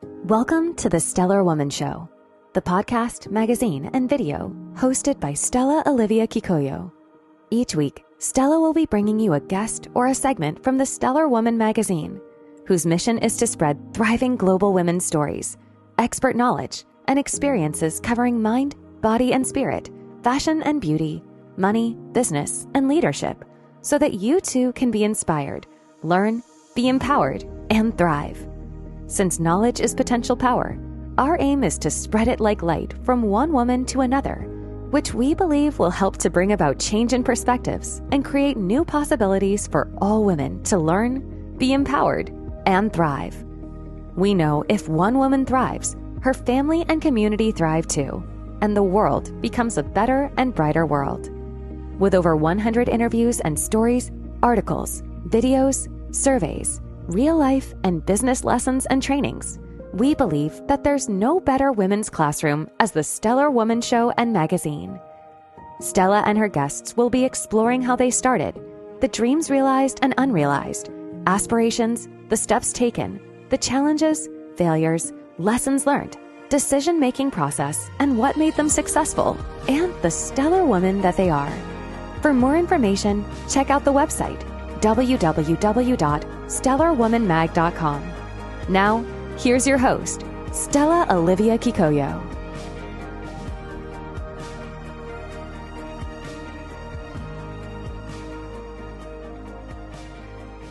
Welcome to the Stellar Woman Show, the podcast, magazine, and video hosted by Stella Olivia Kikoyo. Each week, Stella will be bringing you a guest or a segment from the Stellar Woman magazine, whose mission is to spread thriving global women's stories, expert knowledge, and experiences covering mind, body, and spirit, fashion and beauty, money, business, and leadership, so that you too can be inspired, learn, be empowered, and thrive. Since knowledge is potential power, our aim is to spread it like light from one woman to another, which we believe will help to bring about change in perspectives and create new possibilities for all women to learn, be empowered, and thrive. We know if one woman thrives, her family and community thrive too, and the world becomes a better and brighter world. With over 100 interviews and stories, articles, videos, surveys, real life and business lessons and trainings, we believe that there's no better women's classroom as the Stellar Woman Show and magazine. Stella and her guests will be exploring how they started, the dreams realized and unrealized, aspirations, the steps taken, the challenges, failures, lessons learned, decision-making process, and what made them successful, and the stellar woman that they are. For more information, check out the website, www.stellarwomanmag.com. Now, here's your host, Stella Olivia Kikoyo.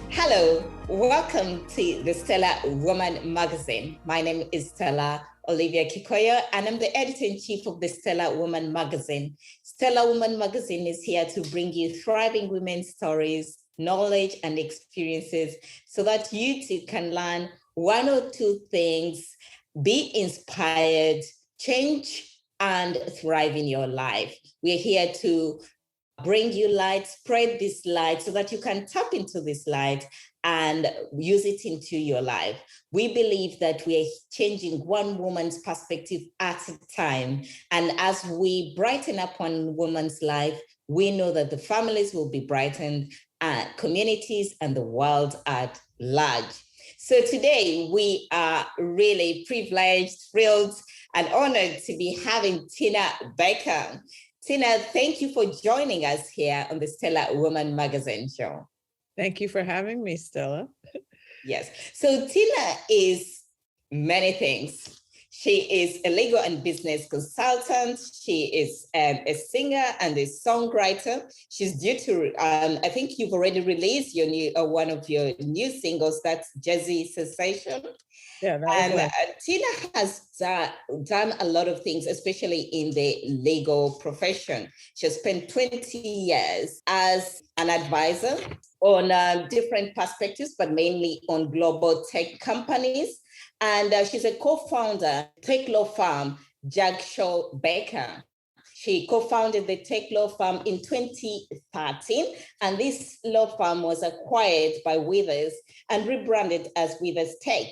Hello, welcome to the Stellar Woman magazine. My name is Stella Olivia Kikoyo, and I'm the editor-in-chief of the Stellar Woman magazine. Stellar Woman magazine is here to bring you thriving women's stories, knowledge, and experiences so that you too can learn one or two things, be inspired, change, and thrive in your life. We're here to bring you light, spread this light so that you can tap into this light and use it into your life. We believe that we are changing one woman's perspective at a time. And as we brighten up one woman's life, we know that the families will be brightened, communities, and the world at large. So today we are really privileged, thrilled, and honored to be having Tina Baker. Tina, thank you for joining us here on the Stellar Woman magazine show. Thank you for having me, Stella. Yes. So Tina is many things. She is a legal and business consultant. She is a singer and a songwriter. She's due to, I think you've already released your new one of your new singles, that's Jazzy Sensation. Yeah, and Tina has done a lot of things, especially in the legal profession. She has spent 20 years as an advisor on different perspectives, but mainly on global tech companies. And she's a co-founder, tech law firm, Jagshaw Baker. She co-founded the tech law firm in 2013, and this law firm was acquired by Withers and rebranded as Withers Tech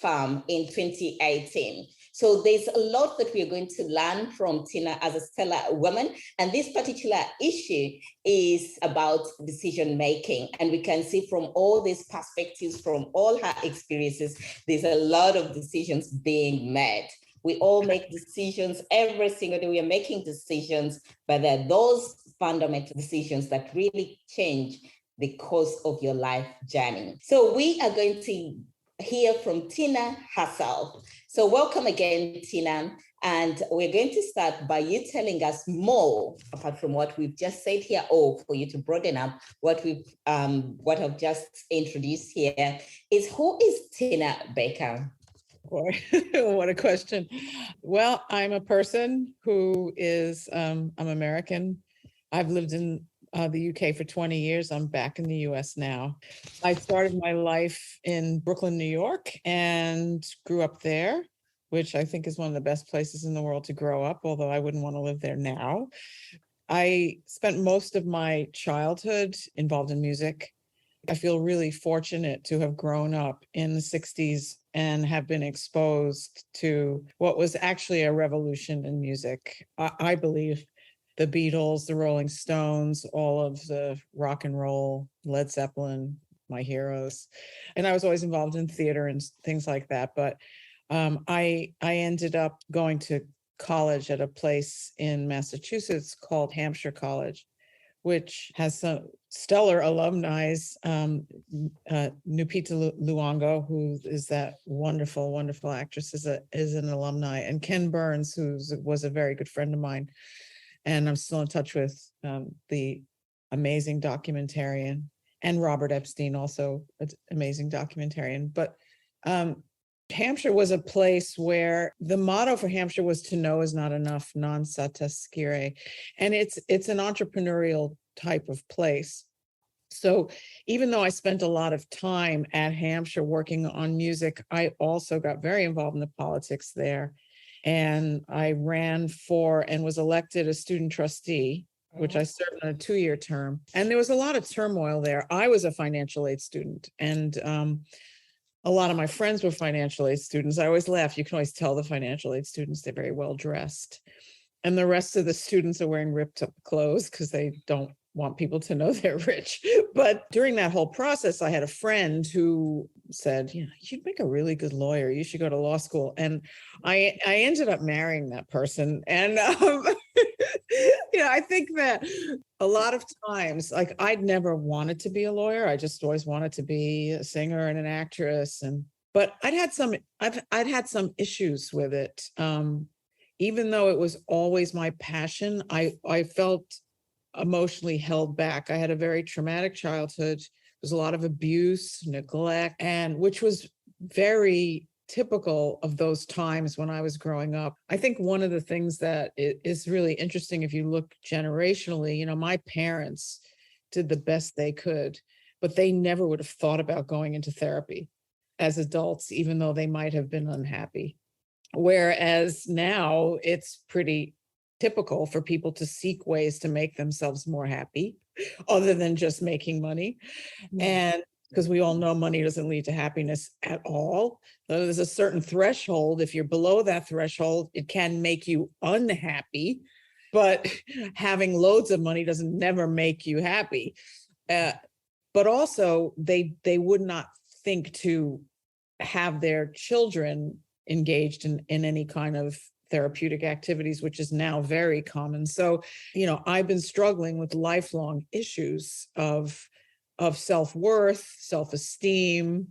Firm in 2018. So there's a lot that we're going to learn from Tina as a stellar woman. And this particular issue is about decision-making. And we can see from all these perspectives, from all her experiences, there's a lot of decisions being made. We all make decisions every single day. We are making decisions, but there are those fundamental decisions that really change the course of your life journey. So we are going to hear from Tina herself. So welcome again, Tina. And we're going to start by you telling us more, apart from what we've just said here, or for you to broaden up what I've just introduced here, is who is Tina Baker? What a question. Well, I'm a person who is, I'm American. I've lived in the UK for 20 years. I'm back in the US now. I started my life in Brookland, New York, and grew up there, which I think is one of the best places in the world to grow up, although I wouldn't want to live there now. I spent most of my childhood involved in music. I feel really fortunate to have grown up in the 60s and have been exposed to what was actually a revolution in music. I believe the Beatles, the Rolling Stones, all of the rock and roll, Led Zeppelin, my heroes. And I was always involved in theater and things like that. But I ended up going to college at a place in Massachusetts called Hampshire College, which has some stellar alumni. Lupita Luongo, who is that wonderful, wonderful actress, is an alumni, and Ken Burns, who was a very good friend of mine, and I'm still in touch with, the amazing documentarian, and Robert Epstein, also an amazing documentarian. But Hampshire was a place where the motto for Hampshire was "To know is not enough, non sata scire," and it's an entrepreneurial type of place. So even though I spent a lot of time at Hampshire working on music, I also got very involved in the politics there, and I ran for and was elected a student trustee, which I served on a 2-year term. And there was a lot of turmoil there. I was a financial aid student, and a lot of my friends were financial aid students. I always laugh. You can always tell the financial aid students, they're very well dressed. And the rest of the students are wearing ripped up clothes because they don't want people to know they're rich. But during that whole process, I had a friend who said, you'd make a really good lawyer. You should go to law school. And I ended up marrying that person. And, I think that a lot of times, like, I'd never wanted to be a lawyer. I just always wanted to be a singer and an actress. But I'd had some issues with it. Even though it was always my passion, I felt emotionally held back. I had a very traumatic childhood. There was a lot of abuse, neglect, and which was very typical of those times when I was growing up. I think one of the things that is really interesting, if you look generationally, my parents did the best they could, but they never would have thought about going into therapy as adults, even though they might have been unhappy. Whereas now it's pretty typical for people to seek ways to make themselves more happy other than just making money. And because we all know money doesn't lead to happiness at all. So there's a certain threshold. If you're below that threshold, it can make you unhappy, but having loads of money doesn't never make you happy. But also they would not think to have their children engaged in any kind of therapeutic activities, which is now very common. So, I've been struggling with lifelong issues of self-worth, self-esteem.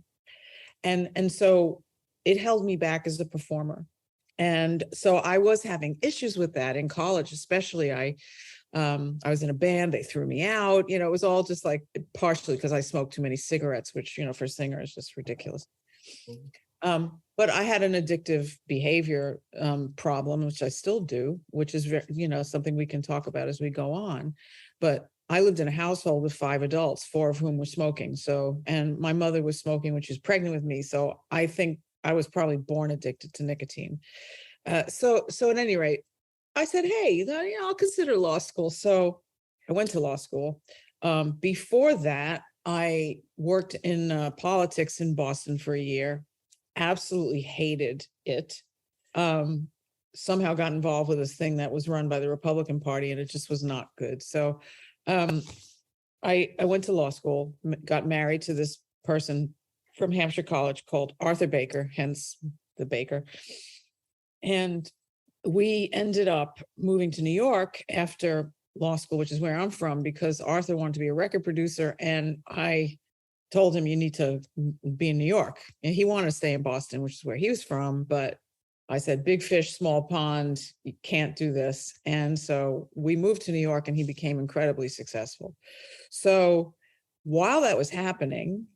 And so it held me back as a performer. And so I was having issues with that in college, especially. I was in a band, they threw me out. It was all just like partially because I smoked too many cigarettes, which, for a singer is just ridiculous. But I had an addictive behavior problem, which I still do, which is, something we can talk about as we go on. But I lived in a household with 5 adults, 4 of whom were smoking. And my mother was smoking when she was pregnant with me. So I think I was probably born addicted to nicotine. So at any rate, I said, hey, I'll consider law school. So I went to law school. Before that, I worked in politics in Boston for a year. Absolutely hated it. Somehow got involved with this thing that was run by the Republican Party, and it just was not good. So I went to law school, got married to this person from Hampshire College called Arthur Baker, hence the Baker. And we ended up moving to New York after law school, which is where I'm from, because Arthur wanted to be a record producer. And I told him, you need to be in New York. And he wanted to stay in Boston, which is where he was from. But I said, big fish, small pond, you can't do this. And so we moved to New York, and he became incredibly successful. So while that was happening,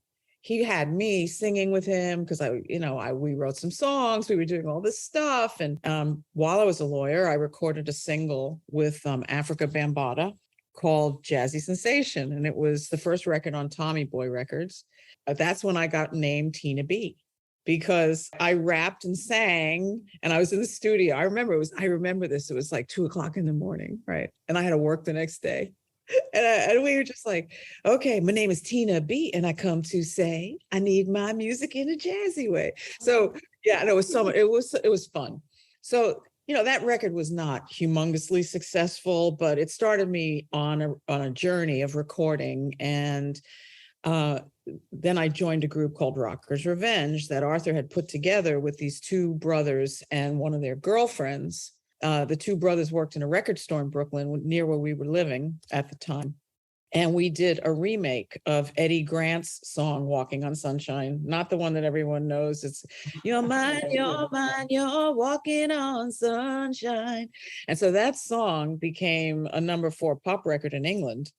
he had me singing with him because we wrote some songs, we were doing all this stuff. And while I was a lawyer, I recorded a single with Africa Bambaataa called Jazzy Sensation. And it was the first record on Tommy Boy Records. That's when I got named Tina B, because I rapped and sang, and I was in the studio. I remember this. It was like 2:00 in the morning, right? And I had to work the next day. And we were just like, okay, my name is Tina B, and I come to say I need my music in a jazzy way. So yeah, and it was fun. So that record was not humongously successful, but it started me on a journey of recording. And then I joined a group called Rockers Revenge that Arthur had put together with these two brothers and one of their girlfriends. The two brothers worked in a record store in Brooklyn near where we were living at the time. And we did a remake of Eddie Grant's song, Walking on Sunshine, not the one that everyone knows. It's you're mine, you're walking on sunshine. And so that song became a #4 pop record in England.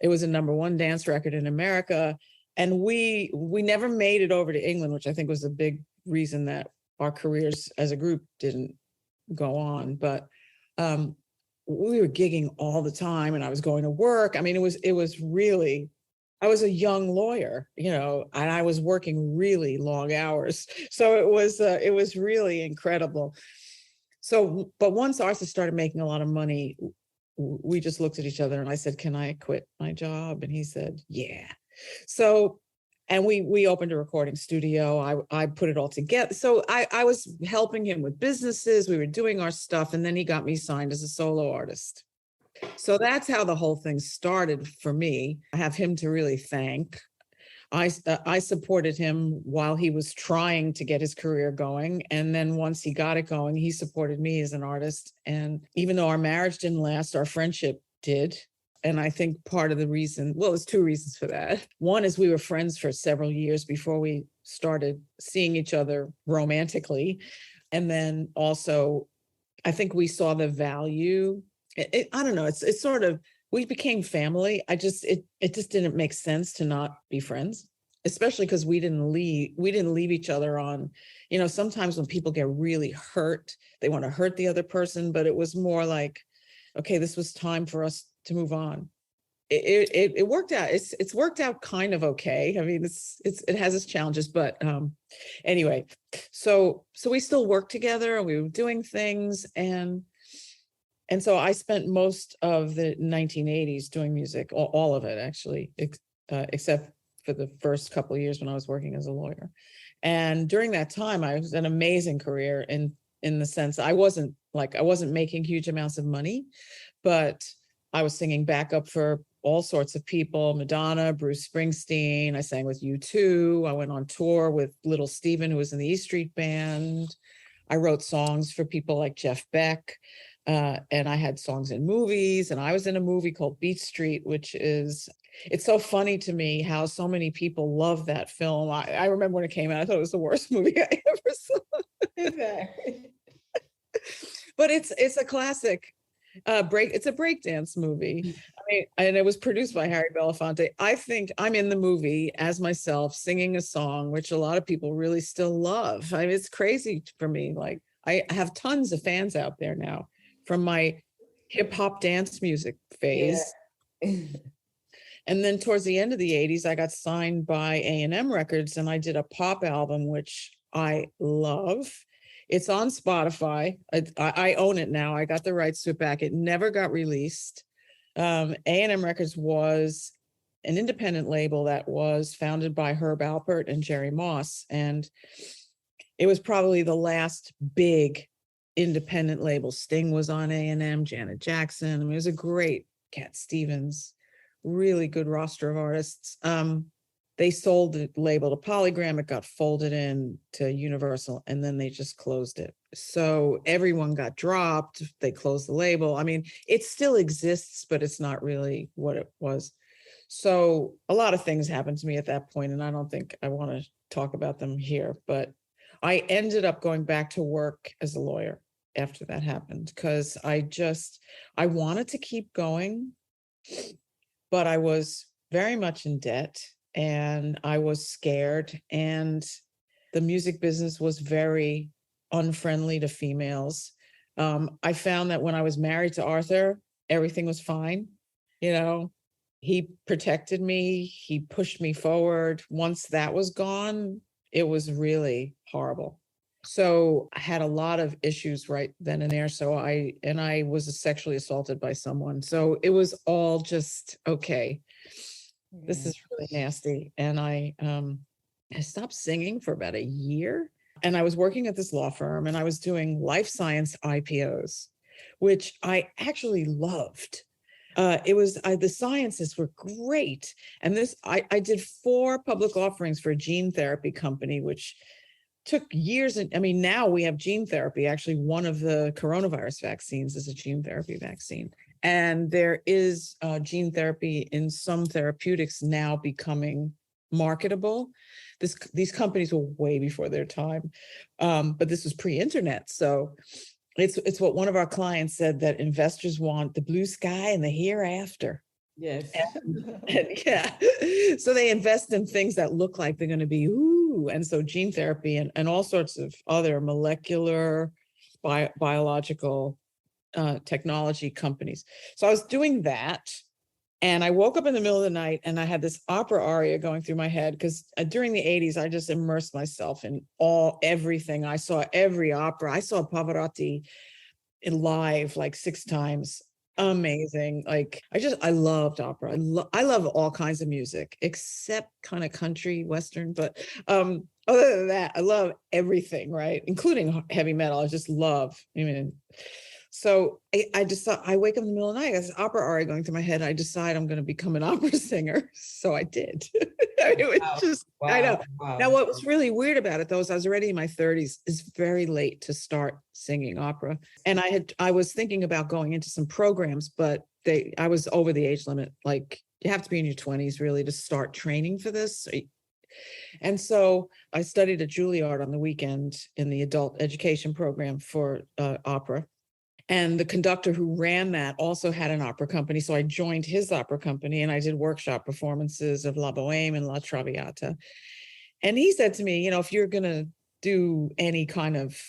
It was a #1 dance record in America. And we never made it over to England, which I think was a big reason that our careers as a group didn't go on. But we were gigging all the time and I was going to work. I mean, it was really, I was a young lawyer, and I was working really long hours. So it was really incredible. So, but once Arthur started making a lot of money, we just looked at each other and I said, can I quit my job? And he said, yeah. So, and we opened a recording studio. I put it all together. So I was helping him with businesses. We were doing our stuff. And then he got me signed as a solo artist. So that's how the whole thing started for me. I have him to really thank. I supported him while he was trying to get his career going. And then once he got it going, he supported me as an artist. And even though our marriage didn't last, our friendship did. And I think part of the reason, well, there's two reasons for that. One is we were friends for several years before we started seeing each other romantically. And then also, I think we saw the value. I don't know, it's sort of, we became family. It just didn't make sense to not be friends, especially because we didn't leave each other on, sometimes when people get really hurt, they want to hurt the other person, but it was more like, okay, this was time for us to move on. It worked out. It's worked out kind of okay. I mean, it has its challenges, but anyway, so we still work together and we were doing things, and so I spent most of the 1980s doing music, all of it actually, except for the first couple of years when I was working as a lawyer. And during that time, I was an amazing career in the sense I wasn't making huge amounts of money, but I was singing backup for all sorts of people, Madonna, Bruce Springsteen. I sang with U2. I went on tour with Little Steven, who was in the E Street Band. I wrote songs for people like Jeff Beck. And I had songs in movies. And I was in a movie called Beat Street, it's so funny to me how so many people love that film. I remember when it came out, I thought it was the worst movie I ever saw. Exactly. But it's a classic. It's a breakdance movie. I mean, and it was produced by Harry Belafonte. I think I'm in the movie as myself singing a song, which a lot of people really still love. I mean, it's crazy for me. Like, I have tons of fans out there now from my hip hop dance music phase. Yeah. And then towards the end of the 80s, I got signed by A&M Records and I did a pop album, which I love. It's on Spotify. I own it now. I got the rights to it back. It never got released. A&M Records was an independent label that was founded by Herb Alpert and Jerry Moss. And it was probably the last big independent label. Sting was on A&M, Janet Jackson. I mean, it was a great, Cat Stevens, really good roster of artists. They sold the label to Polygram. It got folded in to Universal, and then they just closed it. So everyone got dropped. They closed the label. I mean, it still exists, but it's not really what it was. So a lot of things happened to me at that point, and I don't think I want to talk about them here, but I ended up going back to work as a lawyer after that happened, because I wanted to keep going, but I was very much in debt. And I was scared, and the music business was very unfriendly to females. I found that when I was married to Arthur, everything was fine. He protected me. He pushed me forward. Once that was gone, it was really horrible. So I had a lot of issues right then and there. So I was sexually assaulted by someone. So it was all just, okay, this is really nasty. And I stopped singing for about a year. And I was working at this law firm and I was doing life science IPOs, which I actually loved. The sciences were great. And I did 4 public offerings for a gene therapy company, which took years. And I mean, now we have gene therapy. Actually, one of the coronavirus vaccines is a gene therapy vaccine. And there is gene therapy in some therapeutics now becoming marketable. These companies were way before their time, but this was pre-internet. So it's what one of our clients said, that investors want the blue sky and the hereafter. Yes. And yeah. So they invest in things that look like they're going to be, ooh. And so gene therapy and all sorts of other molecular, biological technology companies. So I was doing that. And I woke up in the middle of the night and I had this opera aria going through my head, because during the 80s, I just immersed myself in everything. I saw every opera. I saw Pavarotti in live like 6 times. Amazing. Like I loved opera. I love all kinds of music except kind of country, Western. But other than that, I love everything, right? Including heavy metal. I just love, so I just thought, I wake up in the middle of the night, I got this opera aria going through my head. I decide I'm going to become an opera singer. So I did. It was just, wow. I know. Wow. Now, what was really weird about it, though, is I was already in my 30s. It's very late to start singing opera. And I was thinking about going into some programs, but I was over the age limit. Like, you have to be in your 20s really to start training for this. And so I studied at Juilliard on the weekend in the adult education program for opera. And the conductor who ran that also had an opera company. So I joined his opera company and I did workshop performances of La Bohème and La Traviata. And he said to me, if you're going to do any kind of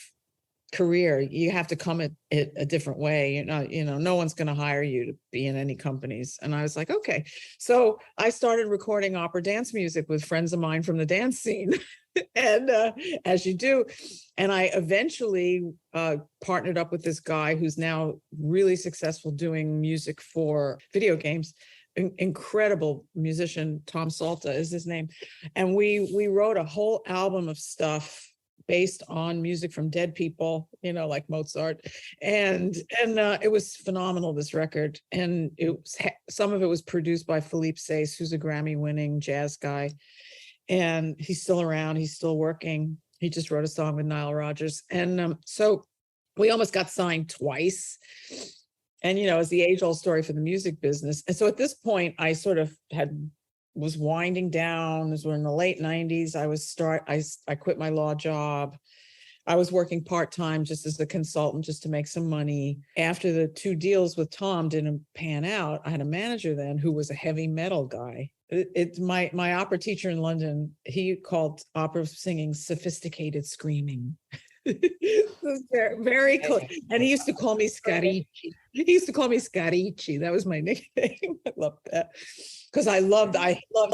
career, you have to come at it a different way. No one's going to hire you to be in any companies. And I was like, okay. So I started recording opera dance music with friends of mine from the dance scene. And as you do. And I eventually partnered up with this guy who's now really successful doing music for video games. Incredible musician, Tom Salta is his name. And we wrote a whole album of stuff based on music from dead people, like Mozart. And it was phenomenal, this record. And some of it was produced by Philippe Sace, who's a Grammy-winning jazz guy. And he's still around. He's still working. He just wrote a song with Nile Rodgers. And so we almost got signed twice. And, it's the age-old story for the music business. And so at this point, I sort of was winding down. As we're in the late 90s. I quit my law job. I was working part-time just as a consultant, just to make some money. After the 2 deals with Tom didn't pan out, I had a manager then who was a heavy metal guy. It's my opera teacher in London. He called opera singing sophisticated screaming. very, very cool. And he used to call me Scarici. That was my nickname. I loved that because I loved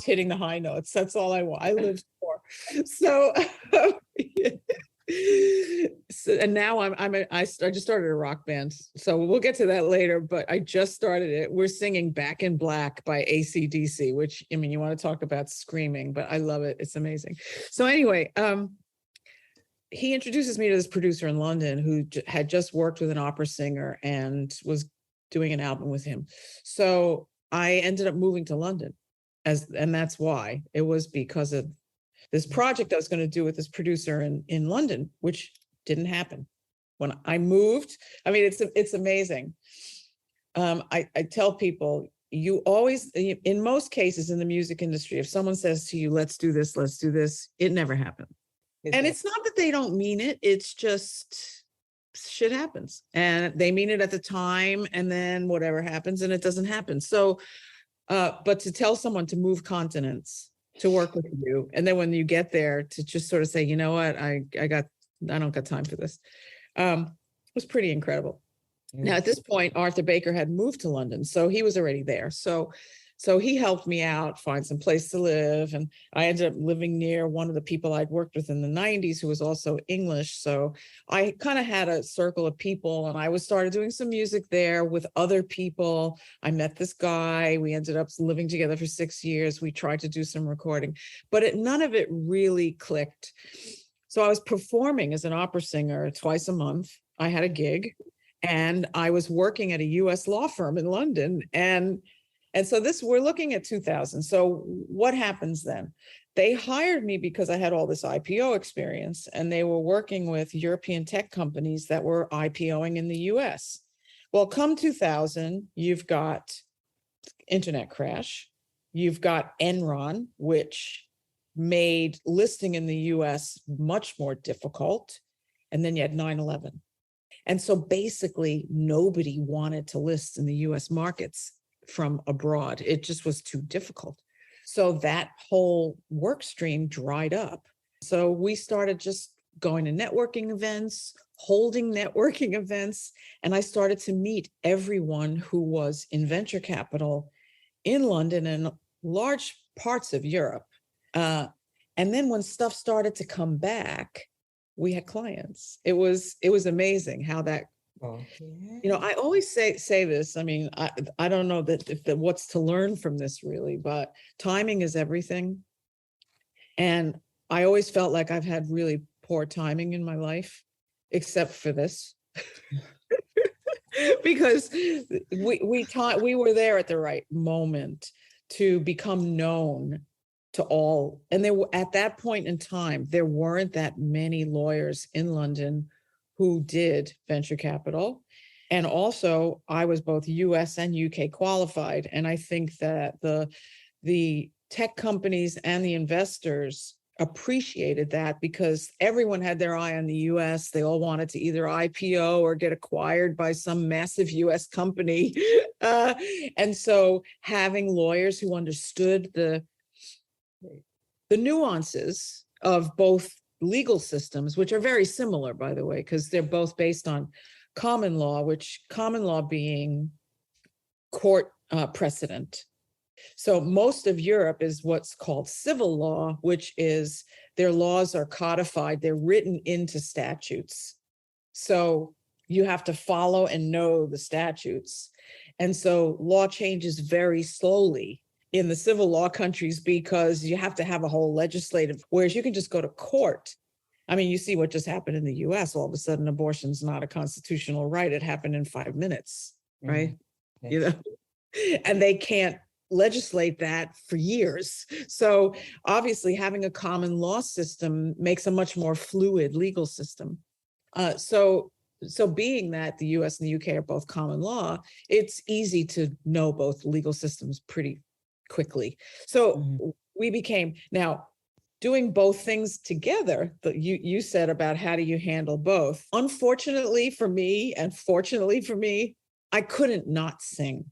hitting the high notes. That's all I want. I lived for. So, and now I just started a rock band. So we'll get to that later, but I just started it. We're singing Back in Black by AC/DC, which, you want to talk about screaming, but I love it. It's amazing. So anyway, he introduces me to this producer in London who had just worked with an opera singer and was doing an album with him. So I ended up moving to London and that's why. It was because of this project I was going to do with this producer in London, which didn't happen. When I moved, it's amazing. I tell people, you always, in most cases in the music industry, if someone says to you, let's do this, it never happens. And it's not that they don't mean it. It's just shit happens. And they mean it at the time, and then whatever happens, and it doesn't happen. So, but to tell someone to move continents, to work with you, and then when you get there, to just sort of say, you know what, I don't got time for this, was pretty incredible. Now, at this point, Arthur Baker had moved to London, so he was already there. So he helped me out, find some place to live. And I ended up living near one of the people I'd worked with in the 90s, who was also English. So I kind of had a circle of people, and I started doing some music there with other people. I met this guy. We ended up living together for 6 years. We tried to do some recording, but none of it really clicked. So I was performing as an opera singer twice a month. I had a gig. And I was working at a US law firm in London. And so we're looking at 2000. So what happens then? They hired me because I had all this IPO experience, and they were working with European tech companies that were IPOing in the US. Well, come 2000, you've got internet crash. You've got Enron, which made listing in the US much more difficult. And then you had 9/11. And so basically nobody wanted to list in the US markets from abroad. It just was too difficult. So that whole work stream dried up. So we started just going to networking events, holding networking events, and I started to meet everyone who was in venture capital in London and large parts of Europe. And then when stuff started to come back, we had clients. It was amazing how that, I always say this. I mean, I don't know that what's to learn from this really, but timing is everything. And I always felt like I've had really poor timing in my life, except for this. Because we were there at the right moment to become known to all. And there were, at that point in time, there weren't that many lawyers in London who did venture capital. And also I was both US and UK qualified. And I think that the tech companies and the investors appreciated that because everyone had their eye on the US. They all wanted to either IPO or get acquired by some massive US company. And so having lawyers who understood the nuances of both legal systems, which are very similar, by the way, because they're both based on common law, which common law being court precedent. So most of Europe is what's called civil law, which is their laws are codified, they're written into statutes. So you have to follow and know the statutes. And so law changes very slowly in the civil law countries because you have to have a whole legislative, whereas you can just go to court. I mean, you see what just happened in the US. All of a sudden, abortion's not a constitutional right. It happened in 5 minutes, right? Yes. You know, and they can't legislate that for years. So obviously having a common law system makes a much more fluid legal system. So being that the US and the UK are both common law, it's easy to know both legal systems pretty quickly. So we became, now doing both things together, that you said about how do you handle both. Unfortunately for me, and fortunately for me, I couldn't not sing.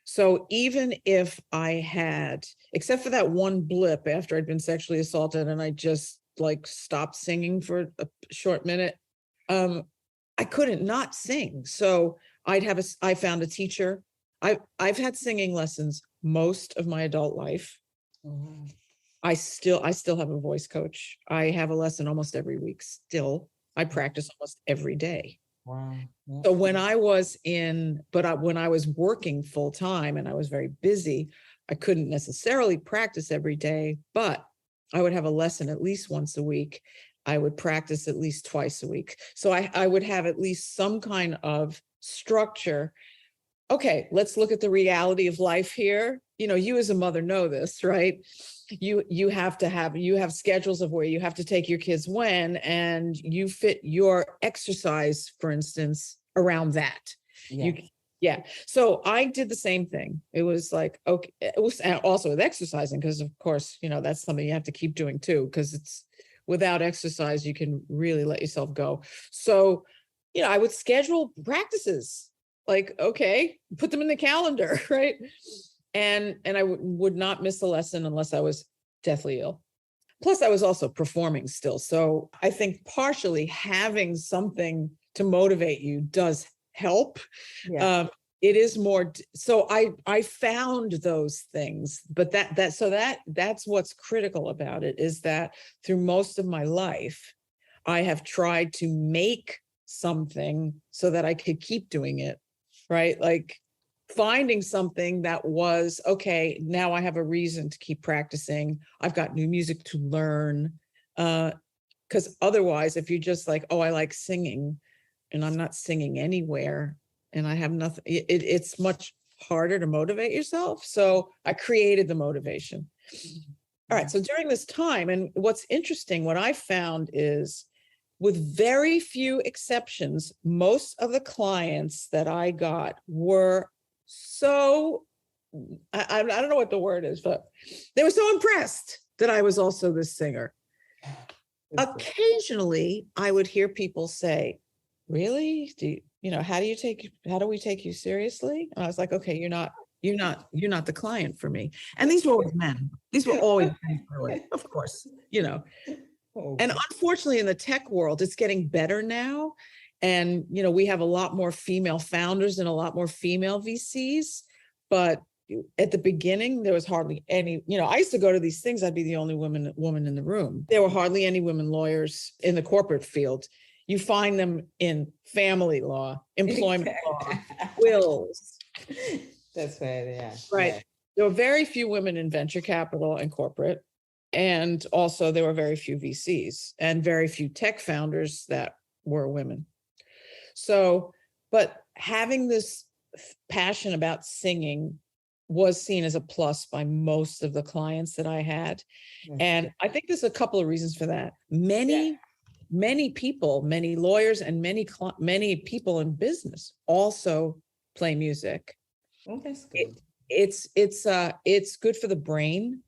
So even if I had, except for that one blip after I'd been sexually assaulted and I just like stopped singing for a short minute, I couldn't not sing. So I found a teacher. I've had singing lessons most of my adult life. Mm-hmm. I still have a voice coach. I have a lesson almost every week still. I practice almost every day. Wow. So when I was when I was working full time and I was very busy, I couldn't necessarily practice every day, but I would have a lesson at least once a week. I would practice at least twice a week. So I would have at least some kind of structure. Okay, let's look at the reality of life here. You know, you as a mother know this, right? You have schedules of where you have to take your kids when, and you fit your exercise, for instance, around that. Yeah. So I did the same thing. It was like, okay, it was also with exercising, because of course, you know, that's something you have to keep doing too, because it's without exercise, you can really let yourself go. So, you know, I would schedule practices, like, okay, put them in the calendar, right? And I would not miss a lesson unless I was deathly ill. Plus, I was also performing still. So I think partially having something to motivate you does help. Yeah. It is more. So I found those things, but that's what's critical about it, is that through most of my life, I have tried to make something so that I could keep doing it, right? Like finding something that was, okay, now I have a reason to keep practicing. I've got new music to learn. Because otherwise, if you're just like, oh, I like singing, and I'm not singing anywhere and I have nothing, it's much harder to motivate yourself. So I created the motivation. All right. So during this time, and what's interesting, what I found is, with very few exceptions, most of the clients that I got were so, I don't know what the word is, but they were so impressed that I was also this singer. Occasionally, I would hear people say, really? How do we take you seriously? And I was like, okay, you're not the client for me. And these were always men. These were always men, of course, And unfortunately, in the tech world, it's getting better now. And, we have a lot more female founders and a lot more female VCs. But at the beginning, there was hardly any, I used to go to these things. I'd be the only woman in the room. There were hardly any women lawyers in the corporate field. You find them in family law, employment law, wills. That's right. Yeah. Right. Yeah. There were very few women in venture capital and corporate. And also there were very few VCs and very few tech founders that were women. So, but having this passion about singing was seen as a plus by most of the clients that I had. And I think there's a couple of reasons for that. Many people, many lawyers, and many people in business also play music. Oh, that's good. It's good for the brain,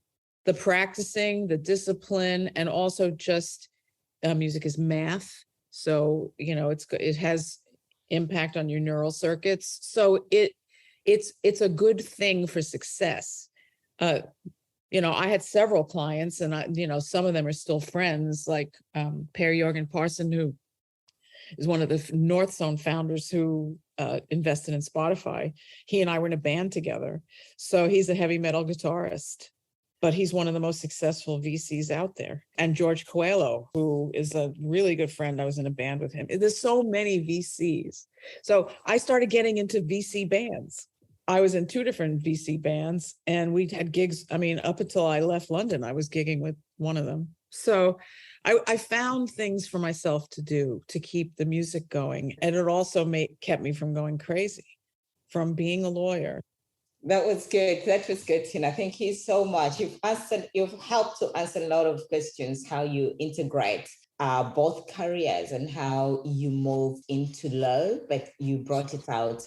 the practicing, the discipline, and also just music is math. So, it has impact on your neural circuits. So it's a good thing for success. I had several clients, and some of them are still friends, like Per Jorgen Parson, who is one of the North Zone founders who invested in Spotify. He and I were in a band together. So he's a heavy metal guitarist, but he's one of the most successful VCs out there. And George Coelho, who is a really good friend. I was in a band with him. There's so many VCs. So I started getting into VC bands. I was in 2 different VC bands, and we had gigs. Up until I left London, I was gigging with one of them. So I found things for myself to do to keep the music going. And it also kept me from going crazy, from being a lawyer. That was good. That was good, Tina. Thank you so much. You've helped to answer a lot of questions, how you integrate both careers and how you moved into law, but you brought it out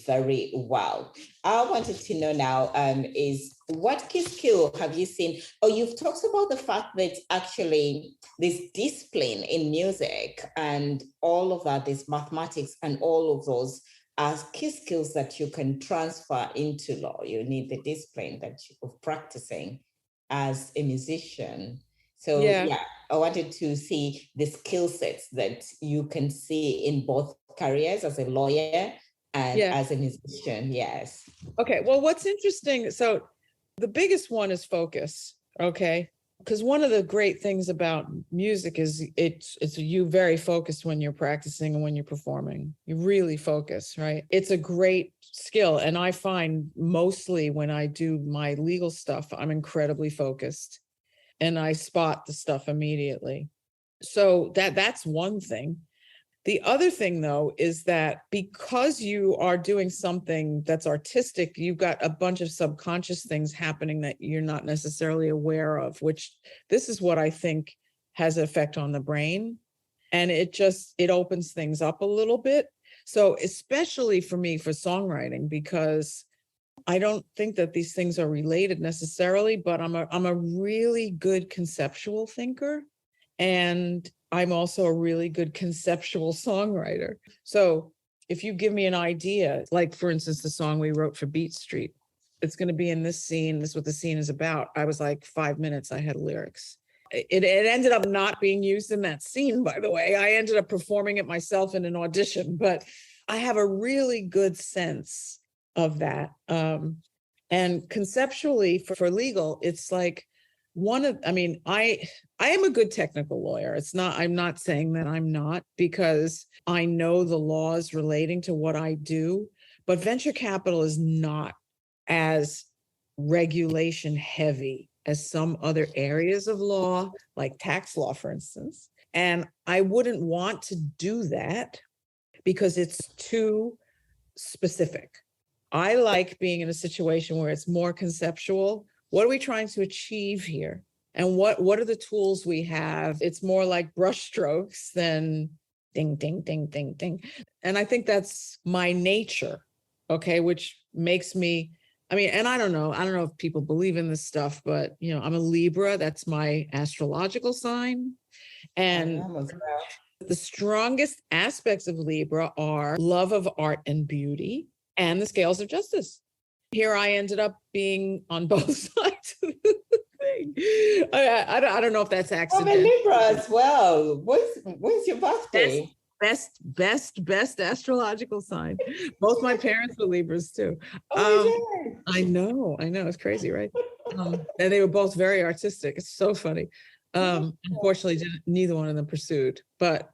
very well. I wanted to know now is what key skill have you seen? You've talked about the fact that actually this discipline in music and all of that, this mathematics and all of those are key skills that you can transfer into law. You need the discipline of practicing as a musician. So yeah, I wanted to see the skill sets that you can see in both careers as a lawyer and as a musician. Yes. Okay. Well, what's interesting, so the biggest one is focus. Okay. Because one of the great things about music is it's you very focused when you're practicing and when you're performing. You really focus, right? It's a great skill. And I find mostly when I do my legal stuff, I'm incredibly focused and I spot the stuff immediately. So that's one thing. The other thing, though, is that because you are doing something that's artistic, you've got a bunch of subconscious things happening that you're not necessarily aware of, which this is what I think has an effect on the brain. And it opens things up a little bit. So especially for me, for songwriting, because I don't think that these things are related necessarily, but I'm a really good conceptual thinker. And I'm also a really good conceptual songwriter. So if you give me an idea, like for instance, the song we wrote for Beat Street, it's going to be in this scene. This is what the scene is about. I was like 5 minutes, I had lyrics. It ended up not being used in that scene, by the way. I ended up performing it myself in an audition, but I have a really good sense of that. And conceptually for legal, it's like, I am a good technical lawyer. I'm not saying that I'm not, because I know the laws relating to what I do, but venture capital is not as regulation heavy as some other areas of law, like tax law, for instance. And I wouldn't want to do that because it's too specific. I like being in a situation where it's more conceptual. What are we trying to achieve here? And what are the tools we have? It's more like brushstrokes than ding, ding, ding, ding, ding. And I think that's my nature, okay, which makes me, and I don't know if people believe in this stuff, but, I'm a Libra. That's my astrological sign. And the strongest aspects of Libra are love of art and beauty and the scales of justice. Here I ended up being on both sides of the thing. I don't know if that's accidental. I'm a Libra as well. When's your birthday? Best astrological sign. Both my parents were Libras too. I know. It's crazy, right? And they were both very artistic. It's so funny. Unfortunately, neither one of them pursued. But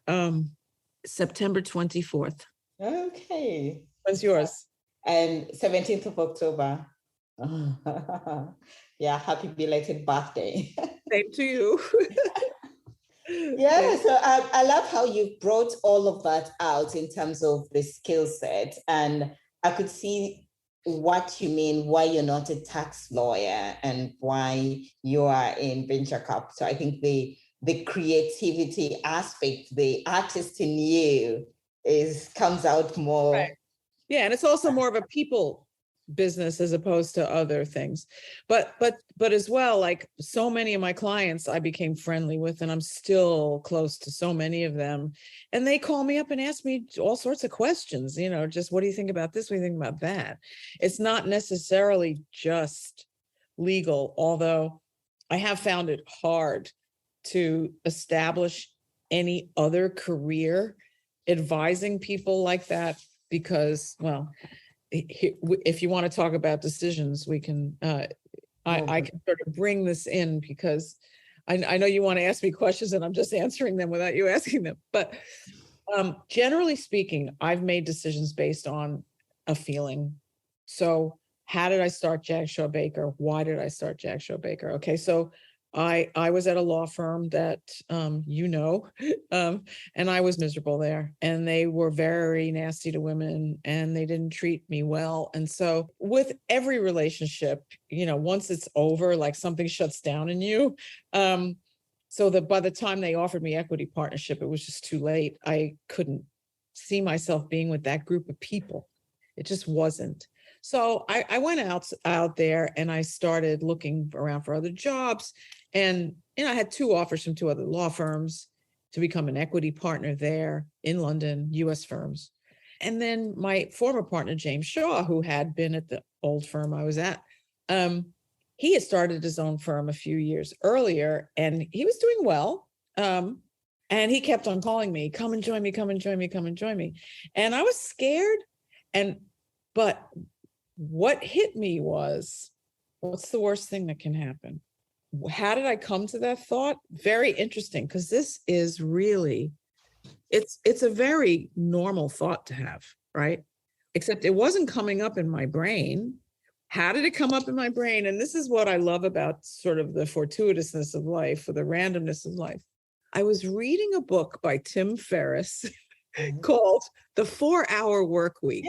September 24th. Okay. When's yours? And 17th of October. Yeah, happy belated birthday. Same to you. Yeah, so I love how you brought all of that out in terms of the skill set. And I could see what you mean, why you're not a tax lawyer and why you are in venture capital. I think the creativity aspect, the artist in you comes out more. Right. Yeah, and it's also more of a people business as opposed to other things. But as well, like so many of my clients I became friendly with, and I'm still close to so many of them. And they call me up and ask me all sorts of questions, just what do you think about this? What do you think about that? It's not necessarily just legal, although I have found it hard to establish any other career advising people like that, because, well, if you want to talk about decisions, we can, I can sort of bring this in because I know you want to ask me questions and I'm just answering them without you asking them. But generally speaking, I've made decisions based on a feeling. So how did I start Jagshaw Baker? Why did I start Jagshaw Baker? Okay, so I was at a law firm that, and I was miserable there, and they were very nasty to women and they didn't treat me well. And so with every relationship, once it's over, like something shuts down in you. So that by the time they offered me equity partnership, it was just too late. I couldn't see myself being with that group of people. It just wasn't. So I went out there and I started looking around for other jobs. And I had 2 offers from 2 other law firms to become an equity partner there in London, US firms. And then my former partner, James Shaw, who had been at the old firm I was at, he had started his own firm a few years earlier and he was doing well. And he kept on calling me, come and join me, come and join me, come and join me. And I was scared. But what hit me was, what's the worst thing that can happen? How did I come to that thought? Very interesting, because this is really, it's a very normal thought to have, right? Except it wasn't coming up in my brain. How did it come up in my brain? And this is what I love about sort of the fortuitousness of life or the randomness of life. I was reading a book by Tim Ferriss called The 4-Hour Work Week,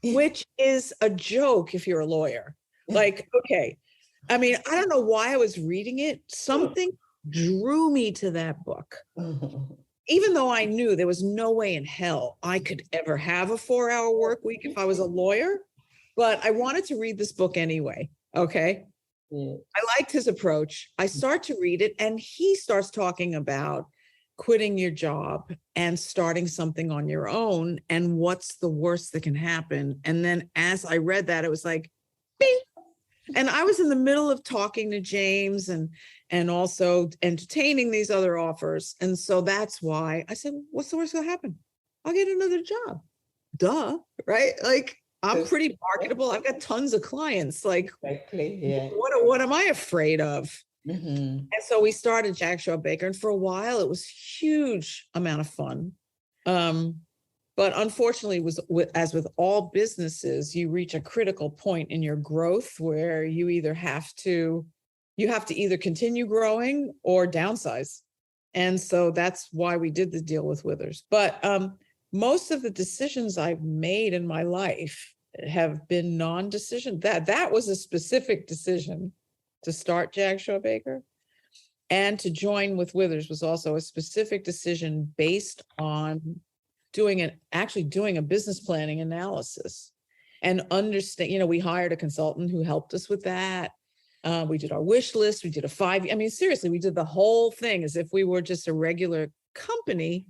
which is a joke if you're a lawyer. Like, okay. I don't know why I was reading it. Something drew me to that book. Even though I knew there was no way in hell I could ever have a 4-hour work week if I was a lawyer, but I wanted to read this book anyway. Okay. Yeah. I liked his approach. I start to read it and he starts talking about quitting your job and starting something on your own and what's the worst that can happen. And then as I read that, it was like, bing. And I was in the middle of talking to James and also entertaining these other offers. And so that's why I said, what's the worst that'll happen? I'll get another job. Duh, right? Like, I'm pretty marketable. I've got tons of clients. Like, exactly, yeah. What am I afraid of? Mm-hmm. And so we started Jagshaw Baker. And for a while, it was huge amount of fun. But unfortunately, as with all businesses, you reach a critical point in your growth where you have to either continue growing or downsize. And so that's why we did the deal with Withers. But most of the decisions I've made in my life have been non-decision. That was a specific decision to start Jagshaw Baker, and to join with Withers was also a specific decision based on doing a business planning analysis and understand, we hired a consultant who helped us with that. We did our wish list. We did seriously, we did the whole thing as if we were just a regular company.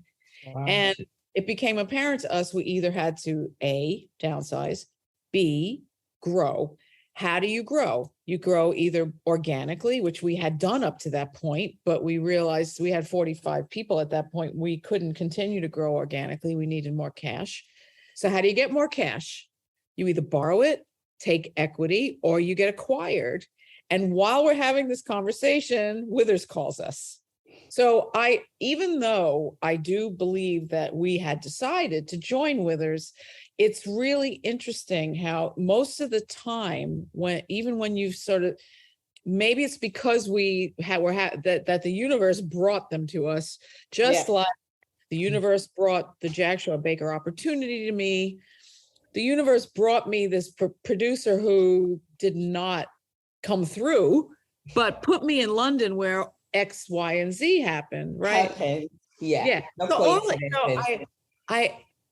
Wow. And it became apparent to us we either had to A, downsize, B, grow. How do you grow? You grow either organically, which we had done up to that point, but we realized we had 45 people at that point. We couldn't continue to grow organically. We needed more cash. So how do you get more cash? You either borrow it, take equity, or you get acquired. And while we're having this conversation, Withers calls us. So even though I do believe that we had decided to join Withers, it's really interesting how most of the time, when you sort of, maybe it's because that the universe brought them to us, just like the universe brought the Jagshaw Baker opportunity to me. The universe brought me this producer who did not come through, but put me in London where X, Y, and Z happened, right? Okay. Yeah. No so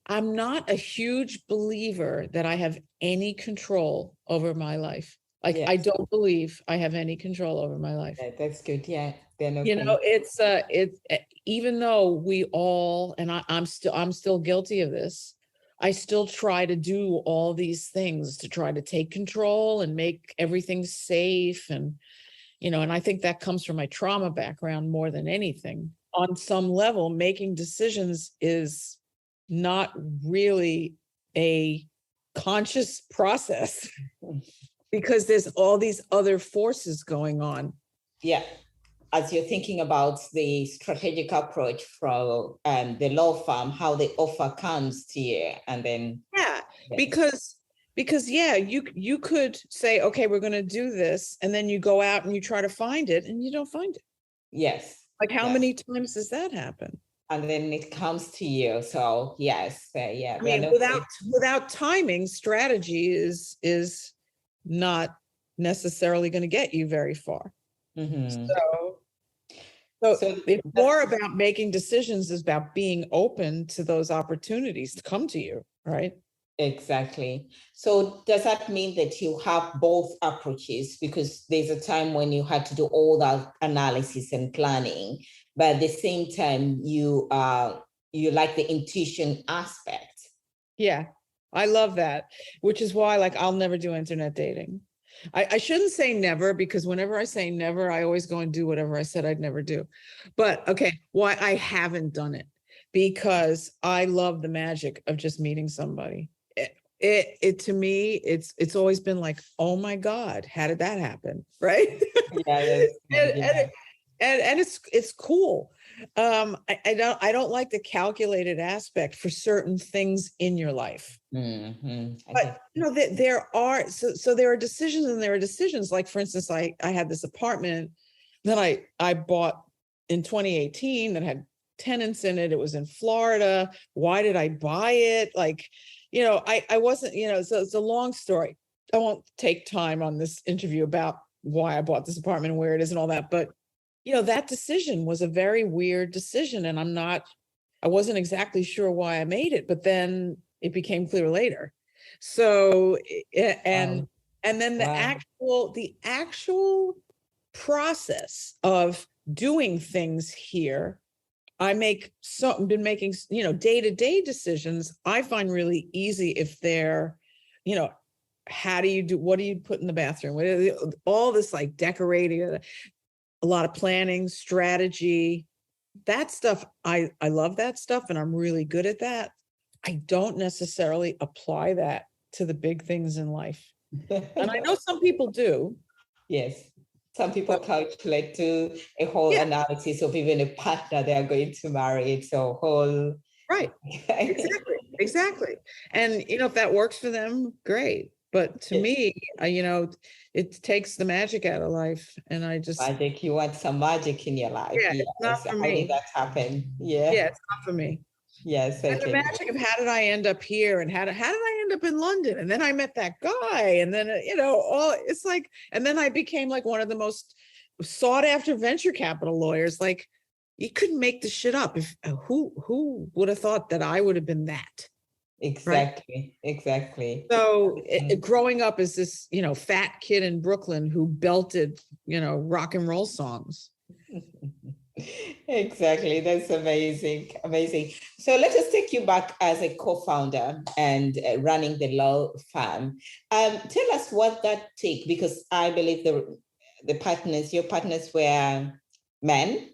I'm not a huge believer that I have any control over my life. Like, yes. I don't believe I have any control over my life. Yeah, that's good. Yeah. It's even though we all, and I'm still guilty of this. I still try to do all these things to try to take control and make everything safe. And, and I think that comes from my trauma background more than anything. On some level, making decisions is not really a conscious process because there's all these other forces going on. Yeah. As you're thinking about the strategic approach from the law firm, how the offer comes to you, and then because you could say, okay, we're going to do this, and then you go out and you try to find it, and you don't find it. Yes. Like how many times does that happen? And then it comes to you. So yes, I mean, without timing, strategy is not necessarily going to get you very far. Mm-hmm. So it's more about making decisions, is about being open to those opportunities to come to you, right? Exactly. So does that mean that you have both approaches? Because there's a time when you had to do all that analysis and planning, but at the same time, you like the intuition aspect. Yeah, I love that, which is why I'll never do internet dating. I shouldn't say never, because whenever I say never, I always go and do whatever I said I'd never do. But okay, why I haven't done it? Because I love the magic of just meeting somebody. It to me, it's always been like, oh my God, how did that happen? Right? Yeah, and it's cool. I don't like the calculated aspect for certain things in your life. Mm-hmm. But there are decisions, and there are decisions. Like, for instance, I had this apartment that I bought in 2018 that had tenants in it. It was in Florida. Why did I buy it? I wasn't, so it's a long story. I won't take time on this interview about why I bought this apartment and where it is and all that. But, that decision was a very weird decision. And I wasn't exactly sure why I made it, but then it became clear later. So, and then the actual process of doing things here, been making, day-to-day decisions, I find really easy if they're, what do you put in the bathroom? All this decorating, a lot of planning, strategy, that stuff. I love that stuff, and I'm really good at that. I don't necessarily apply that to the big things in life. And I know some people do. Yes. Some people calculate to a whole analysis of even a partner they are going to marry. It's a whole... Right. Exactly. And, if that works for them, great. But to me, it takes the magic out of life. And I just, Magic, you want some magic in your life. yeah, Yes. it's not for How me. did that happen? Yeah. Yeah, it's not for me. Yes. And the Okay. magic of how did I end up here, and how did I end up in London? And then I met that guy, and then, all it's like, and then I became like one of the most sought after venture capital lawyers. Like, you couldn't make the shit up. If who would have thought that I would have been that? Exactly. Right? Exactly. So growing up as this, fat kid in Brooklyn who belted, rock and roll songs. Exactly. That's amazing. Amazing. So let us take you back as a co-founder and running the law firm. Tell us what that took, because I believe your partners were men.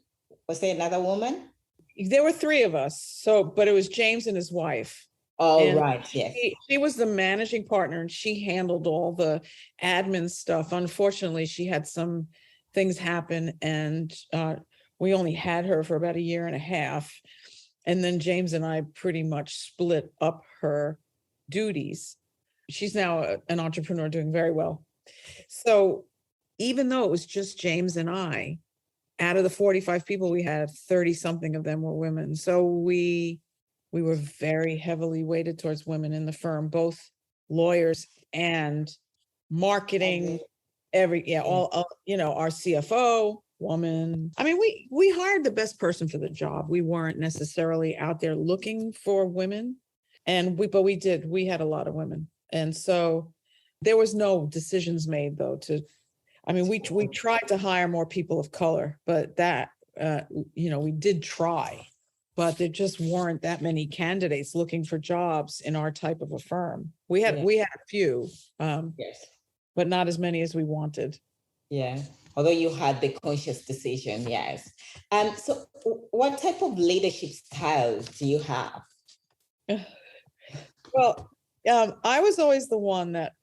Was there another woman? There were three of us. But it was James and his wife. Oh, and right. Yes. She was the managing partner, and she handled all the admin stuff. Unfortunately, she had some things happen, and we only had her for about a year and a half. And then James and I pretty much split up her duties. She's now an entrepreneur doing very well. So even though it was just James and I, out of the 45 people we had, 30 something of them were women. So we were very heavily weighted towards women in the firm, both lawyers and marketing, our CFO, woman. I mean, we hired the best person for the job. We weren't necessarily out there looking for women, but we had a lot of women. And so there was no decisions made though we tried to hire more people of color, but that, we did try, but there just weren't that many candidates looking for jobs in our type of a firm. We had a few, yes, but not as many as we wanted. Yeah. Although you had the conscious decision, yes. So what type of leadership styles do you have? Well, I was always the one that,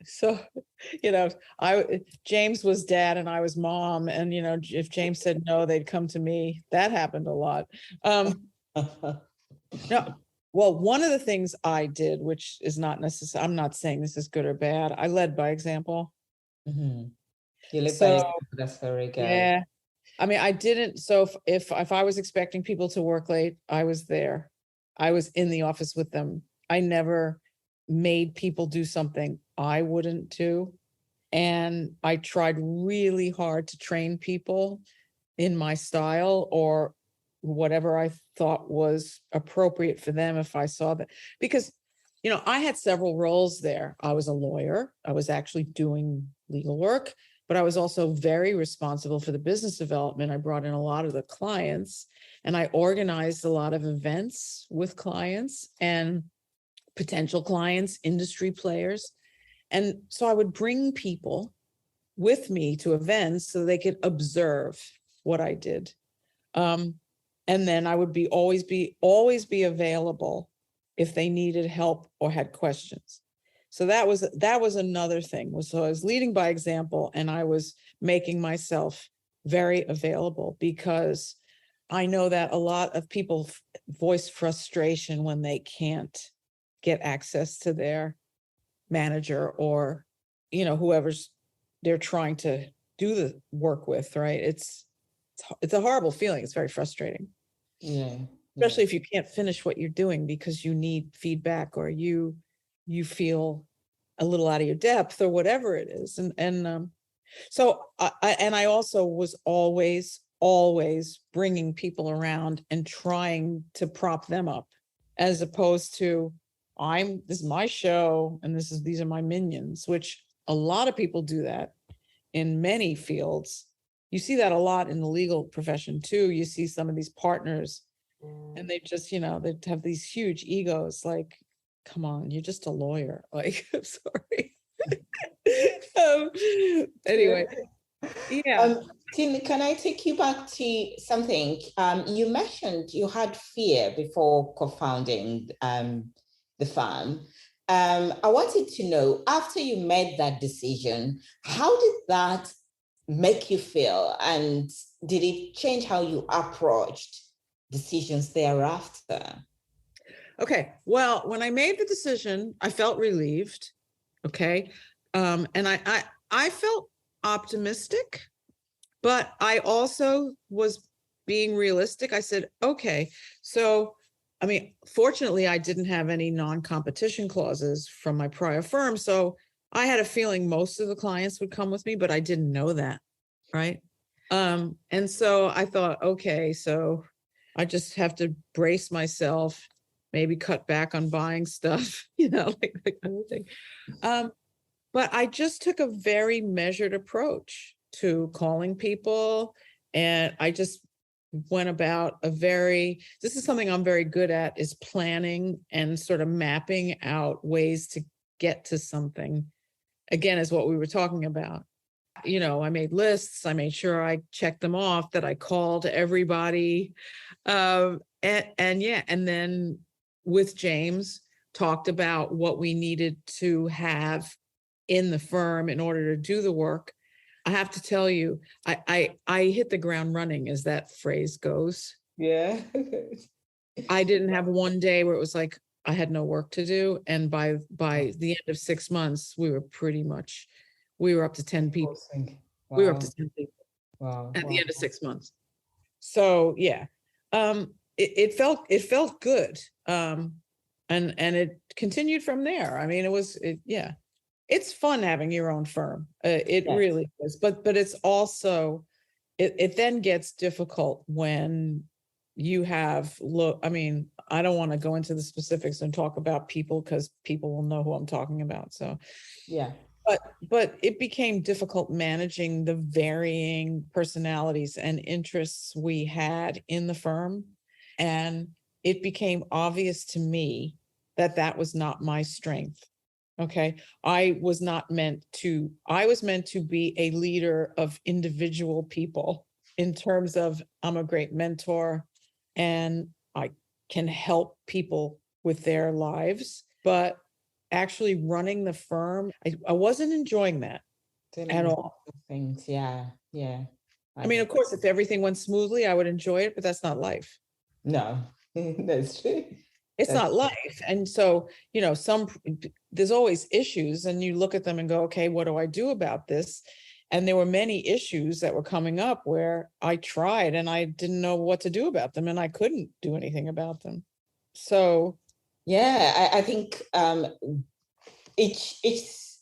James was dad and I was mom. And, if James said no, they'd come to me. That happened a lot. No, well, one of the things I did, which is not necessary, I'm not saying this is good or bad. I led by example. Mm-hmm. You led by example. That's very good. Yeah. I mean, I didn't. So if I was expecting people to work late, I was there. I was in the office with them. I never made people do something I wouldn't do. And I tried really hard to train people in my style or whatever I thought was appropriate for them if I saw that. Because, I had several roles there. I was a lawyer. I was actually doing legal work, but I was also very responsible for the business development. I brought in a lot of the clients, and I organized a lot of events with clients and potential clients, industry players. And so I would bring people with me to events so they could observe what I did. And then I would always be available if they needed help or had questions. So that was another thing. So I was leading by example, and I was making myself very available, because I know that a lot of people voice frustration when they can't get access to their manager or, whoever's they're trying to do the work with, right? It's a horrible feeling. It's very frustrating. Yeah. Especially if you can't finish what you're doing because you need feedback, or you feel a little out of your depth, or whatever it is. So I also was always bringing people around and trying to prop them up, as opposed to this is my show and these are my minions, which a lot of people do that in many fields. You see that a lot in the legal profession too. You see some of these partners, and they just, they have these huge egos. Like, come on, you're just a lawyer. Like, I'm sorry. Anyway, yeah. Tim, can I take you back to something? You mentioned you had fear before co-founding the firm. I wanted to know, after you made that decision, how did that make you feel? And did it change how you approached decisions thereafter? Okay. Well, when I made the decision, I felt relieved. Okay. And I felt optimistic, but I also was being realistic. I said, okay, so, I mean, fortunately, I didn't have any non-competition clauses from my prior firm. So I had a feeling most of the clients would come with me, but I didn't know that. Right. And so I thought, okay, so I just have to brace myself, maybe cut back on buying stuff, like that kind of thing. But I just took a very measured approach to calling people. And I just went about this is something I'm very good at, is planning and sort of mapping out ways to get to something. Again, is what we were talking about. I made lists. I made sure I checked them off, that I called everybody. And then with James, talked about what we needed to have in the firm in order to do the work. I have to tell you, I hit the ground running, as that phrase goes. Yeah. I didn't have one day where it was like I had no work to do. And by the end of 6 months, we were up to 10 people. Wow. We were up to 10 people. Wow. At the end of 6 months. So yeah, it felt good. And it continued from there. I mean, it's fun having your own firm. It Yes. really is. But it's also, it then gets difficult when you have, I mean, I don't want to go into the specifics and talk about people, because people will know who I'm talking about. So yeah. But it became difficult managing the varying personalities and interests we had in the firm. And it became obvious to me that was not my strength. Okay. I was meant to be a leader of individual people, in terms of I'm a great mentor and I can help people with their lives. But actually running the firm, I wasn't enjoying that at all. Things. Yeah. Yeah. I mean, of course, if everything went smoothly, I would enjoy it, but that's not life. No, that's true. It's not life. And so, there's always issues, and you look at them and go, okay, what do I do about this? And there were many issues that were coming up where I tried and I didn't know what to do about them, and I couldn't do anything about them. So yeah, I think each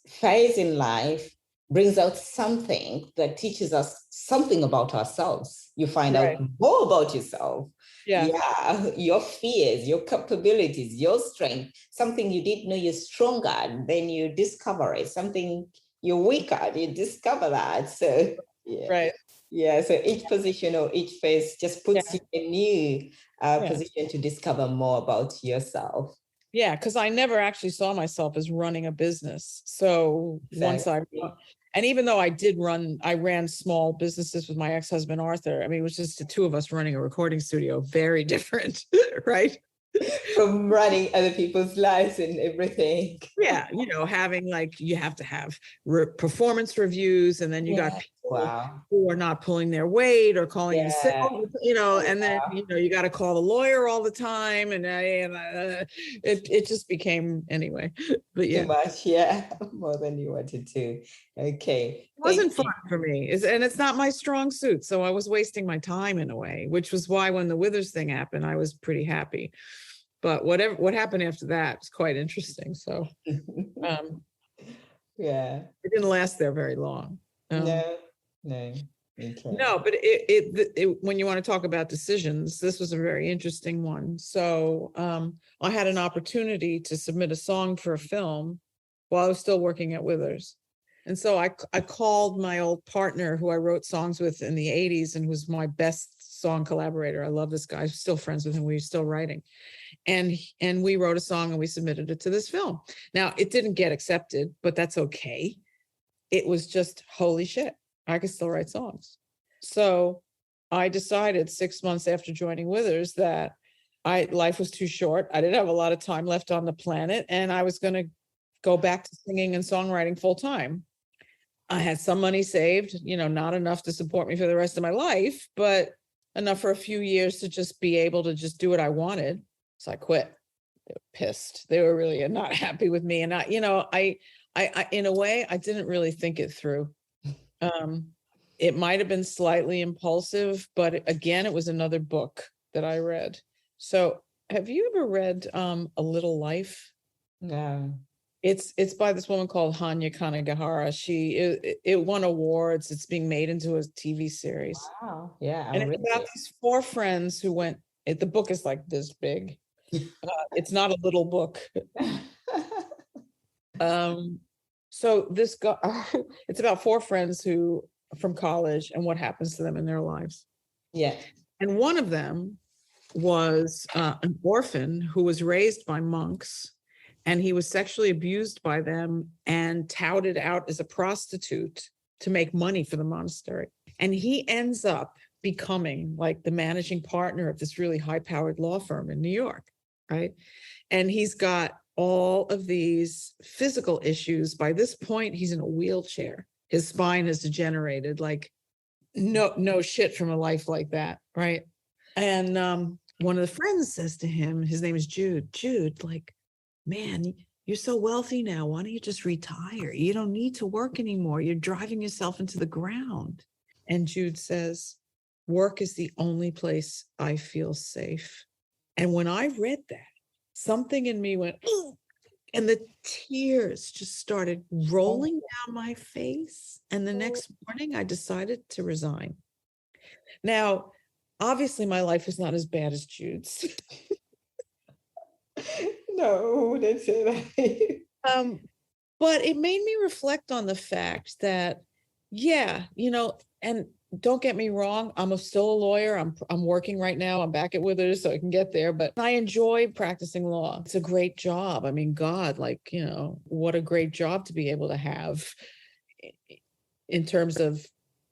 phase in life brings out something that teaches us something about ourselves. You find out more about yourself. Yeah, your fears, your capabilities, your strength, something you didn't know you're strong at, then you discover it. Something you're weak at, you discover that. So yeah. Right. Yeah, so each position or each phase just puts you in a new position to discover more about yourself. Yeah, because I never actually saw myself as running a business. So and even though I ran small businesses with my ex-husband, Arthur. I mean, it was just the two of us running a recording studio, very different, right? From running other people's lives and everything. Yeah, having you have to have performance reviews, and then you got people who are not pulling their weight or calling in sick, and then you got to call the lawyer all the time, and it just became, anyway. But yeah, too much, more than you wanted to. Okay, it wasn't fun for me, and it's not my strong suit, so I was wasting my time in a way, which was why when the Withers thing happened, I was pretty happy. But what happened after that was quite interesting. So, it didn't last there very long. No. Okay. No, but it when you want to talk about decisions, this was a very interesting one. So, I had an opportunity to submit a song for a film while I was still working at Withers. And so I called my old partner, who I wrote songs with in the 80s and was my best song collaborator. I love this guy. I'm still friends with him. We're still writing. And we wrote a song and we submitted it to this film. Now, it didn't get accepted, but that's okay. It was just, holy shit, I could still write songs. So I decided 6 months after joining Withers that life was too short. I didn't have a lot of time left on the planet, and I was going to go back to singing and songwriting full time. I had some money saved, not enough to support me for the rest of my life, but enough for a few years to just be able to just do what I wanted. So I quit. They were pissed. They were really not happy with me. And I I in a way, I didn't really think it through. It might have been slightly impulsive, but again, it was another book that I read. So have you ever read A Little Life? No. It's by this woman called Hanya Kanagahara. It won awards. It's being made into a TV series. Wow. Yeah. And it's about these four friends who went, the book is like this big. It's not a little book. So this guy, it's about four friends who from college and what happens to them in their lives. Yeah. And one of them was an orphan who was raised by monks, and he was sexually abused by them and touted out as a prostitute to make money for the monastery. And he ends up becoming like the managing partner of this really high-powered law firm in New York, right? And he's got all of these physical issues. By this point, he's in a wheelchair. His spine has degenerated, like no shit from a life like that, right? And one of the friends says to him, his name is Jude, like, man, you're so wealthy now. Why don't you just retire? You don't need to work anymore. You're driving yourself into the ground. And Jude says, work is the only place I feel safe. And when I read that, something in me went, oh, and the tears just started rolling down my face. And the next morning, I decided to resign. Now, obviously, my life is not as bad as Jude's. No, don't say that. But it made me reflect on the fact that, yeah, and don't get me wrong, I'm still a lawyer. I'm working right now. I'm back at Withers, so I can get there. But I enjoy practicing law. It's a great job. I mean, God, what a great job to be able to have in terms of,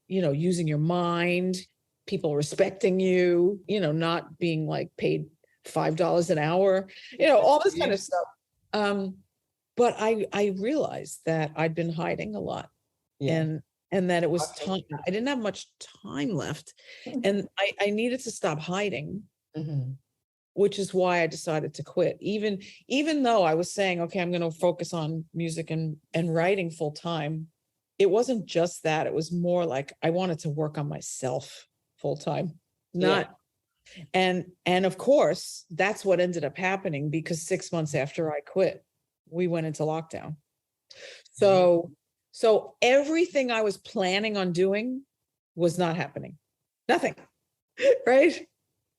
using your mind, people respecting you, not being like paid $5 an hour, all this kind of stuff. But I realized that I'd been hiding a lot, and that it was time. I didn't have much time left, and I needed to stop hiding, which is why I decided to quit. Even though I was saying, okay, I'm going to focus on music and writing full time, it wasn't just that. It was more like I wanted to work on myself full time, And of course, that's what ended up happening, because 6 months after I quit, we went into lockdown. So everything I was planning on doing was not happening. Nothing, right?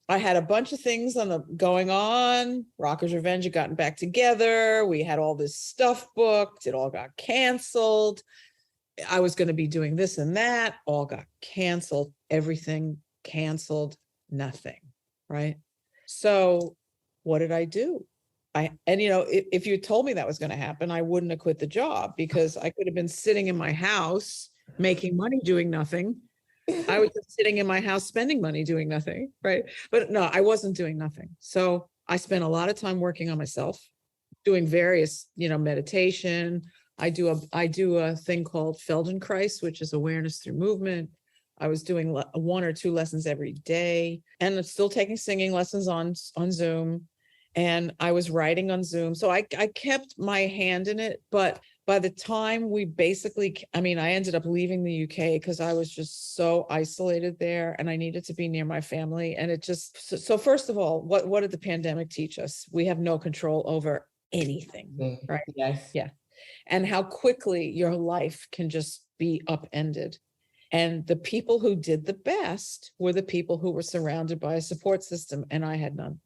I had a bunch of things going on. Rockers Revenge had gotten back together. We had all this stuff booked. It all got canceled. I was going to be doing this and that. All got canceled. Everything canceled. Nothing, right? So what did I do? If you had told me that was going to happen, I wouldn't have quit the job, because I could have been sitting in my house making money doing nothing. I was just sitting in my house spending money doing nothing, right? But no, I wasn't doing nothing. So I spent a lot of time working on myself, doing various, meditation. I do a thing called Feldenkrais, which is awareness through movement. I was doing 1 or 2 lessons every day, and I'm still taking singing lessons on Zoom. And I was writing on Zoom. So I kept my hand in it. But by the time I ended up leaving the UK because I was just so isolated there, and I needed to be near my family. And so first of all, what did the pandemic teach us? We have no control over anything, right? Yes. Yeah. And how quickly your life can just be upended. And the people who did the best were the people who were surrounded by a support system, and I had none.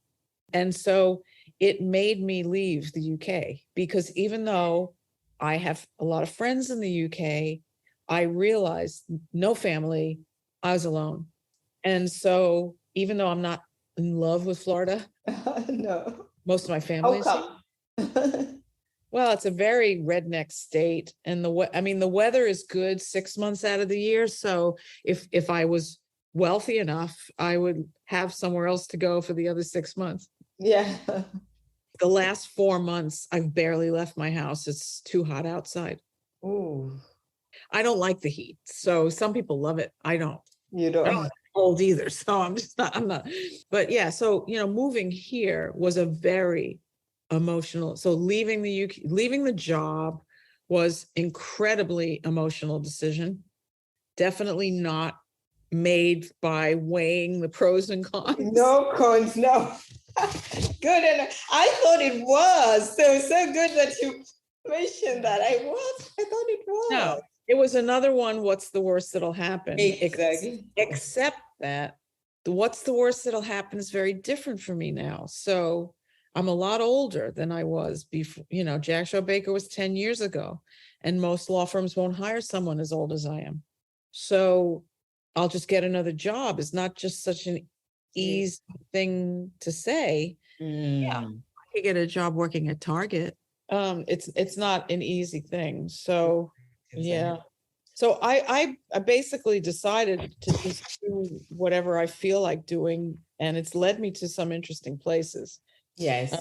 And so it made me leave the UK, because even though I have a lot of friends in the UK, I realized no family, I was alone. And so even though I'm not in love with Florida, no, most of my family. How come? Well, it's a very redneck state, and the weather is good 6 months out of the year. So if I was wealthy enough, I would have somewhere else to go for the other 6 months. Yeah. The last 4 months, I've barely left my house. It's too hot outside. Ooh. I don't like the heat. So some people love it. I don't. You don't. I don't like cold either. So I'm not. But yeah, so, moving here was a very emotional. So leaving the UK, leaving the job, was incredibly emotional decision. Definitely not made by weighing the pros and cons. No cons, no. Good. And I thought it was. So good that you mentioned that. I thought it was. No, it was another one. What's the worst that'll happen? Exactly. Except that what's the worst that'll happen is very different for me now. So I'm a lot older than I was before. Jack Shaw Baker was 10 years ago, and most law firms won't hire someone as old as I am. So I'll just get another job. It's not just such an easy thing to say. Yeah, I could get a job working at Target. It's not an easy thing. So yeah. So I basically decided to just do whatever I feel like doing, and it's led me to some interesting places. Yes.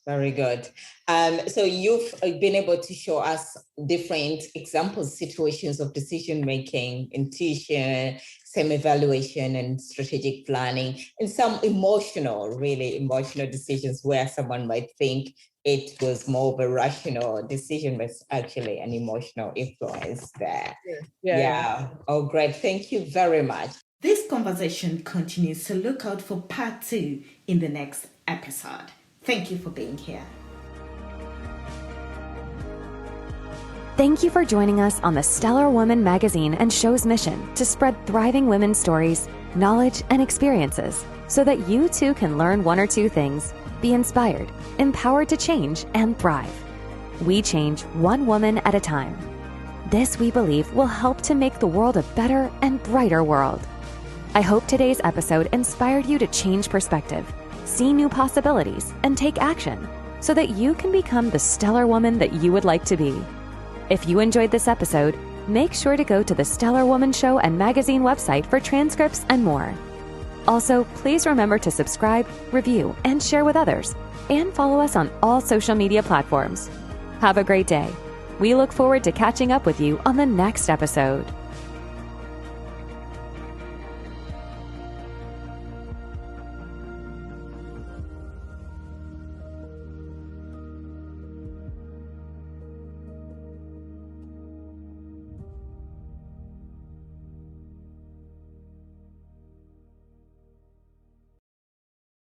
Very good. So you've been able to show us different examples, situations of decision-making, intuition, self-evaluation, and strategic planning, and some really emotional decisions where someone might think it was more of a rational decision, but actually an emotional influence there. Yeah. Oh, great. Thank you very much. This conversation continues, so look out for part 2 in the next episode. Thank you for being here. Thank you for joining us on the Stellar Woman magazine and show's mission to spread thriving women's stories, knowledge, and experiences so that you too can learn one or two things, be inspired, empowered to change, and thrive. We change one woman at a time. This, we believe, will help to make the world a better and brighter world. I hope today's episode inspired you to change perspective, see new possibilities, and take action so that you can become the stellar woman that you would like to be. If you enjoyed this episode, make sure to go to the Stellar Woman Show and magazine website for transcripts and more. Also, please remember to subscribe, review, and share with others, and follow us on all social media platforms. Have a great day. We look forward to catching up with you on the next episode.